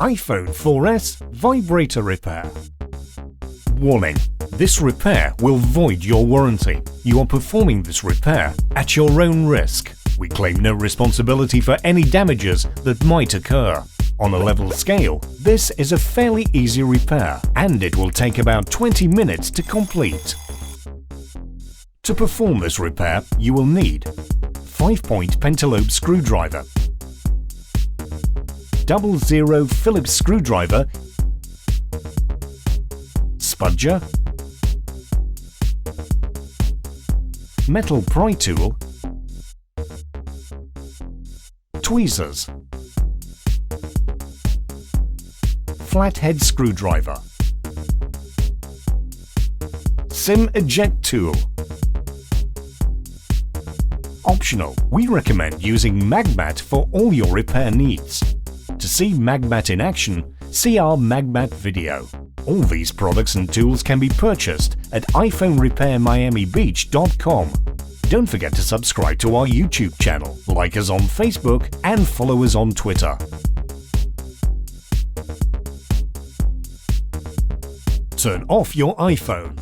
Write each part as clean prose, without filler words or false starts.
iPhone 4S Vibrator Repair. Warning: this repair will void your warranty. You are performing this repair at your own risk. We claim no responsibility for any damages that might occur. On a level scale, this is a fairly easy repair, and it will take about 20 minutes to complete. To perform this repair, you will need 5-point Pentalobe screwdriver, 00 Phillips screwdriver, Spudger, metal Pry Tool, Tweezers, flathead screwdriver, Eject Tool. Optional, we recommend using Magmat for all your repair needs. To see Magmat in action, see our Magmat video. All these products and tools can be purchased at iPhoneRepairMiamiBeach.com. Don't forget to subscribe to our YouTube channel, like us on Facebook, and follow us on Twitter. Turn off your iPhone.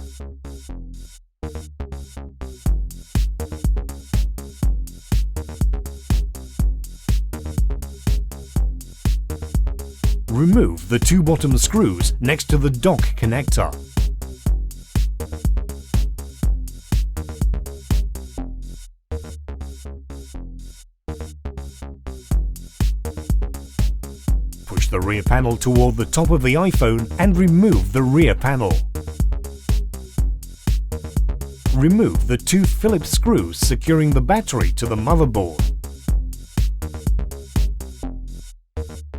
Remove the two bottom screws next to the dock connector. Push the rear panel toward the top of the iPhone and remove the rear panel. Remove the two Phillips screws securing the battery to the motherboard.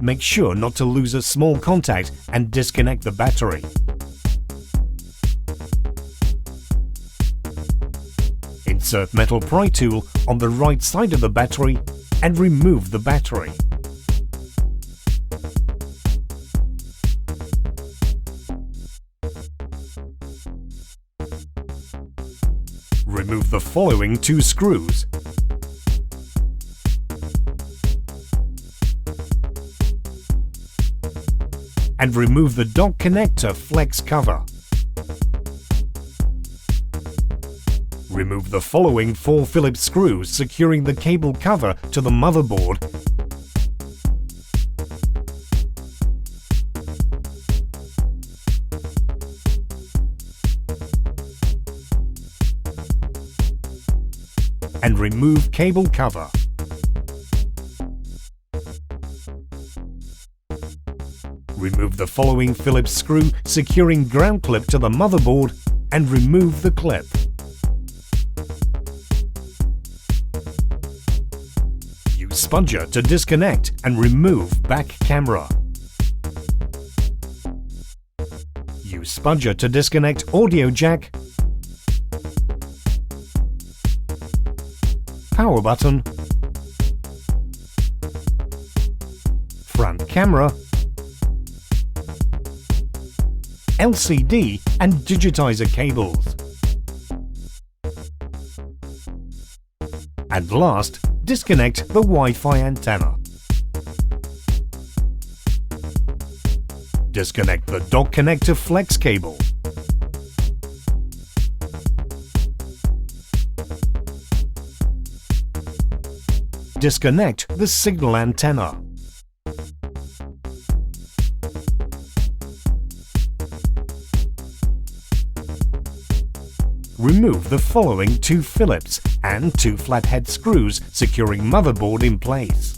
Make sure not to lose a small contact and disconnect the battery. Insert metal pry tool on the right side of the battery and remove the battery. Remove the following two screws. And remove the dock connector flex cover. Remove the following 4 Phillips screws securing the cable cover to the motherboard. And remove cable cover. Remove the following Phillips screw securing ground clip to the motherboard and remove the clip. Use Spudger to disconnect and remove back camera. Use Spudger to disconnect audio jack, power button, front camera, LCD and digitizer cables. And last, disconnect the Wi-Fi antenna. Disconnect the dock connector flex cable. Disconnect the signal antenna. Remove the following 2 Phillips and 2 flathead screws securing motherboard in place.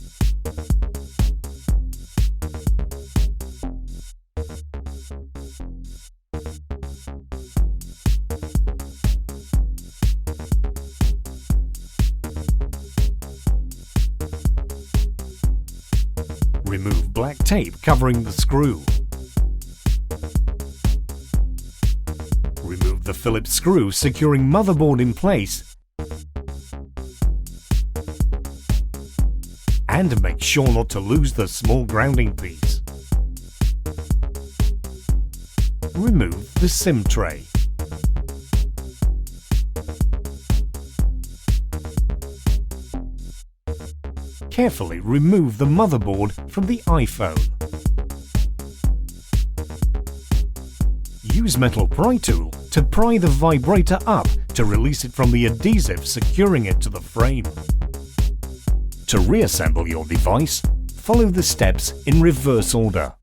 Remove black tape covering the screw. Remove the Phillips screw securing motherboard in place and make sure not to lose the small grounding piece. Remove the SIM tray. Carefully remove the motherboard from the iPhone. Use metal pry tool to pry the vibrator up to release it from the adhesive securing it to the frame. To reassemble your device, follow the steps in reverse order.